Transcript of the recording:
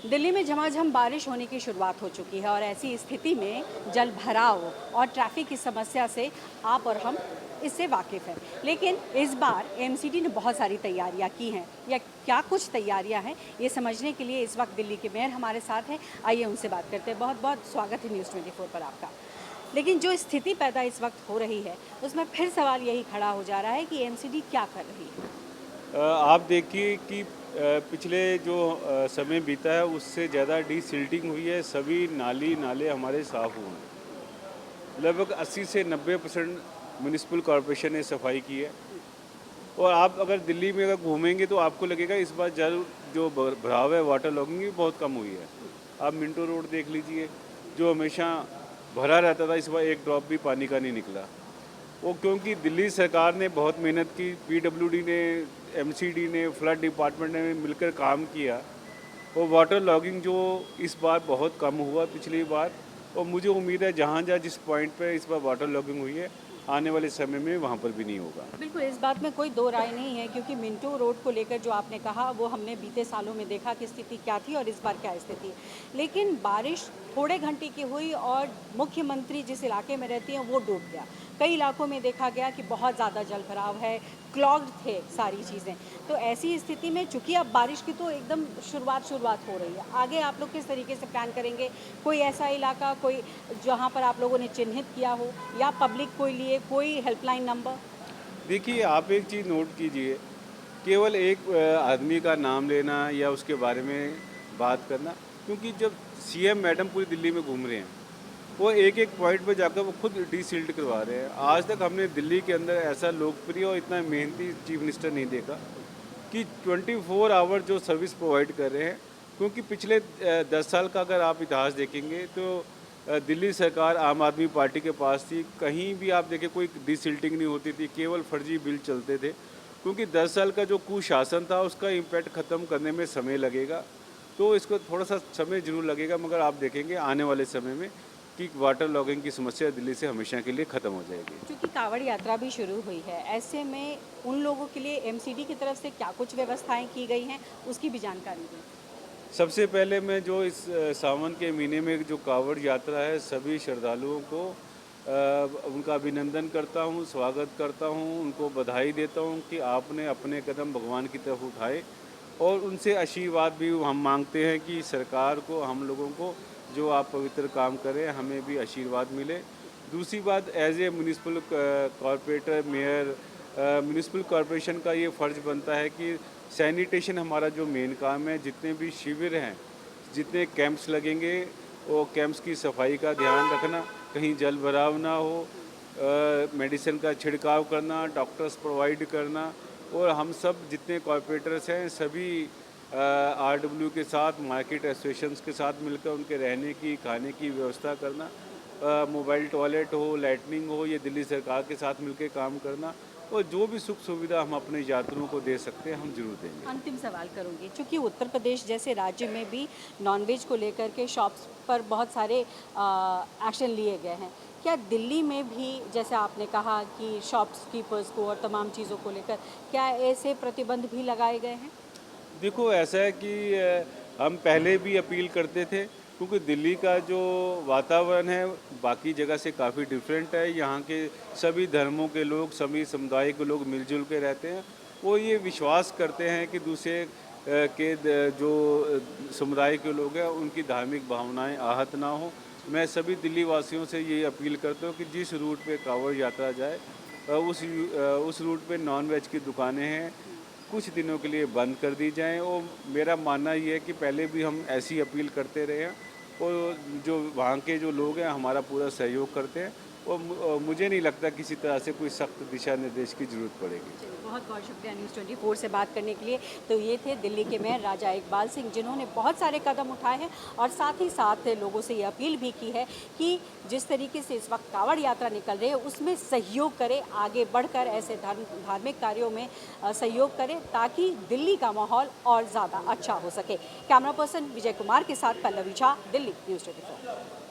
दिल्ली में झमाझम बारिश होने की शुरुआत हो चुकी है और ऐसी स्थिति में जल भराव और ट्रैफिक की समस्या से आप और हम इससे वाकिफ़ हैं। लेकिन इस बार एमसीडी ने बहुत सारी तैयारियां की हैं या क्या कुछ तैयारियां हैं, ये समझने के लिए इस वक्त दिल्ली के मेयर हमारे साथ हैं। आइए उनसे बात करते हैं। बहुत बहुत स्वागत है न्यूज़ 24 पर आपका। लेकिन जो स्थिति पैदा इस वक्त हो रही है उसमें फिर सवाल यही खड़ा हो जा रहा है कि एमसीडी क्या कर रही है। आप देखिए कि पिछले जो समय बीता है उससे ज़्यादा डीसिल्टिंग हुई है। सभी नाली नाले हमारे साफ़ हुए हैं। लगभग 80 से 90% म्युनिसिपल कॉरपोरेशन ने सफाई की है। और आप अगर दिल्ली में अगर घूमेंगे तो आपको लगेगा इस बार जल जो भराव है, वाटर लॉगिंग भी बहुत कम हुई है। आप मिंटो रोड देख लीजिए, जो हमेशा भरा रहता था, इस बार एक ड्रॉप भी पानी का नहीं निकला। वो क्योंकि दिल्ली सरकार ने बहुत मेहनत की, पीडब्ल्यूडी ने, एमसीडी ने, फ्लड डिपार्टमेंट ने मिलकर काम किया। और वाटर लॉगिंग जो इस बार बहुत कम हुआ पिछली बार। और मुझे उम्मीद है जहाँ जहाँ जिस पॉइंट पे इस बार वाटर लॉगिंग हुई है, आने वाले समय में वहाँ पर भी नहीं होगा। बिल्कुल, इस बात में कोई दो राय नहीं है क्योंकि मिंटो रोड को लेकर जो आपने कहा वो हमने बीते सालों में देखा कि स्थिति क्या थी और इस बार क्या स्थिति है। लेकिन बारिश थोड़े घंटे की हुई और मुख्यमंत्री जिस इलाके में रहती हैं वो डूब गया। कई इलाकों में देखा गया कि बहुत ज़्यादा जल भराव है, क्लॉग्ड थे सारी चीज़ें। तो ऐसी स्थिति में चूंकि अब बारिश की तो एकदम शुरुआत हो रही है, आगे आप लोग किस तरीके से प्लान करेंगे? कोई ऐसा इलाका कोई जहाँ पर आप लोगों ने चिन्हित किया हो या पब्लिक को लिए कोई हेल्पलाइन नंबर? देखिए, आप एक चीज़ नोट कीजिए, केवल एक आदमी का नाम लेना या उसके बारे में बात करना, क्योंकि जब सीएम मैडम पूरी दिल्ली में घूम रहे हैं, वो एक-एक पॉइंट पे जाकर वो खुद डीसिल्ट करवा रहे हैं। आज तक हमने दिल्ली के अंदर ऐसा लोकप्रिय और इतना मेहनती चीफ मिनिस्टर नहीं देखा कि 24 आवर जो सर्विस प्रोवाइड कर रहे हैं। क्योंकि पिछले 10 साल का अगर आप इतिहास देखेंगे तो दिल्ली सरकार आम आदमी पार्टी के पास थी। कहीं भी आप देखें कोई डीसिल्टिंग नहीं होती थी, केवल फर्जी बिल चलते थे। क्योंकि 10 साल का जो कुशासन था उसका इम्पैक्ट ख़त्म करने में समय लगेगा। तो इसको थोड़ा-सा समय ज़रूर लगेगा, मगर आप देखेंगे आने वाले समय में कि वाटर लॉगिंग की समस्या दिल्ली से हमेशा के लिए ख़त्म हो जाएगी। क्योंकि कांवड़ यात्रा भी शुरू हुई है, ऐसे में उन लोगों के लिए एमसीडी की तरफ से क्या कुछ व्यवस्थाएं की गई हैं, उसकी भी जानकारी दें। सबसे पहले मैं जो इस सावन के महीने में जो कांवड़ यात्रा है, सभी श्रद्धालुओं को उनका अभिनंदन करता हूँ, स्वागत करता हूँ, उनको बधाई देता हूँ कि आपने अपने कदम भगवान की तरफ उठाए। और उनसे आशीर्वाद भी हम मांगते हैं कि सरकार को, हम लोगों को, जो आप पवित्र काम करें, हमें भी आशीर्वाद मिले। दूसरी बात, as a municipal corporator, mayor, municipal corporation का ये फ़र्ज़ बनता है कि सैनिटेशन हमारा जो मेन काम है। जितने भी शिविर हैं, जितने कैंप्स लगेंगे, वो कैंप्स की सफाई का ध्यान रखना, कहीं जल भराव ना हो, मेडिसिन का छिड़काव करना, डॉक्टर्स प्रोवाइड करना। और हम सब जितने कॉरपोरेटर्स हैं सभी आरडब्ल्यू के साथ, मार्केट एसोसिएशंस के साथ मिलकर उनके रहने की, खाने की व्यवस्था करना, मोबाइल टॉयलेट हो, लैट्रिन हो, ये दिल्ली सरकार के साथ मिलकर काम करना। और जो भी सुख सुविधा हम अपने यात्रियों को दे सकते हैं, हम ज़रूर देंगे। अंतिम सवाल करूंगी, क्योंकि उत्तर प्रदेश जैसे राज्य में भी नॉनवेज को लेकर के शॉप्स पर बहुत सारे एक्शन लिए गए हैं। क्या दिल्ली में भी जैसे आपने कहा कि शॉप्स कीपर्स को और तमाम चीज़ों को लेकर क्या ऐसे प्रतिबंध भी लगाए गए हैं? देखो, ऐसा है कि हम पहले भी अपील करते थे, क्योंकि दिल्ली का जो वातावरण है बाकी जगह से काफ़ी डिफरेंट है। यहाँ के सभी धर्मों के लोग, सभी समुदाय के लोग मिलजुल के रहते हैं। वो ये विश्वास करते हैं कि दूसरे जो समुदाय के लोग हैं उनकी धार्मिक भावनाएं आहत ना हो। मैं सभी दिल्ली वासियों से ये अपील करता हूँ कि जिस रूट पे कांवड़ यात्रा जाए, उस रूट पे नॉन वेज की दुकानें हैं, कुछ दिनों के लिए बंद कर दी जाएँ। और मेरा मानना ये है कि पहले भी हम ऐसी अपील करते रहे हैं और जो वहाँ के जो लोग हैं हमारा पूरा सहयोग करते हैं। और मुझे नहीं लगता किसी तरह से कोई सख्त दिशा निर्देश की ज़रूरत पड़ेगी। चलिए, बहुत बहुत शुक्रिया न्यूज़ 24 से बात करने के लिए। तो ये थे दिल्ली के मेयर राजा इकबाल सिंह, जिन्होंने बहुत सारे कदम उठाए हैं और साथ ही साथ लोगों से ये अपील भी की है कि जिस तरीके से इस वक्त कांवड़ यात्रा निकल रही है उसमें सहयोग करें, आगे बढ़कर ऐसे धार्मिक कार्यों में सहयोग करें ताकि दिल्ली का माहौल और ज़्यादा अच्छा हो सके। कैमरा पर्सन विजय कुमार के साथ पल्लवी झा, दिल्ली न्यूज़ 24।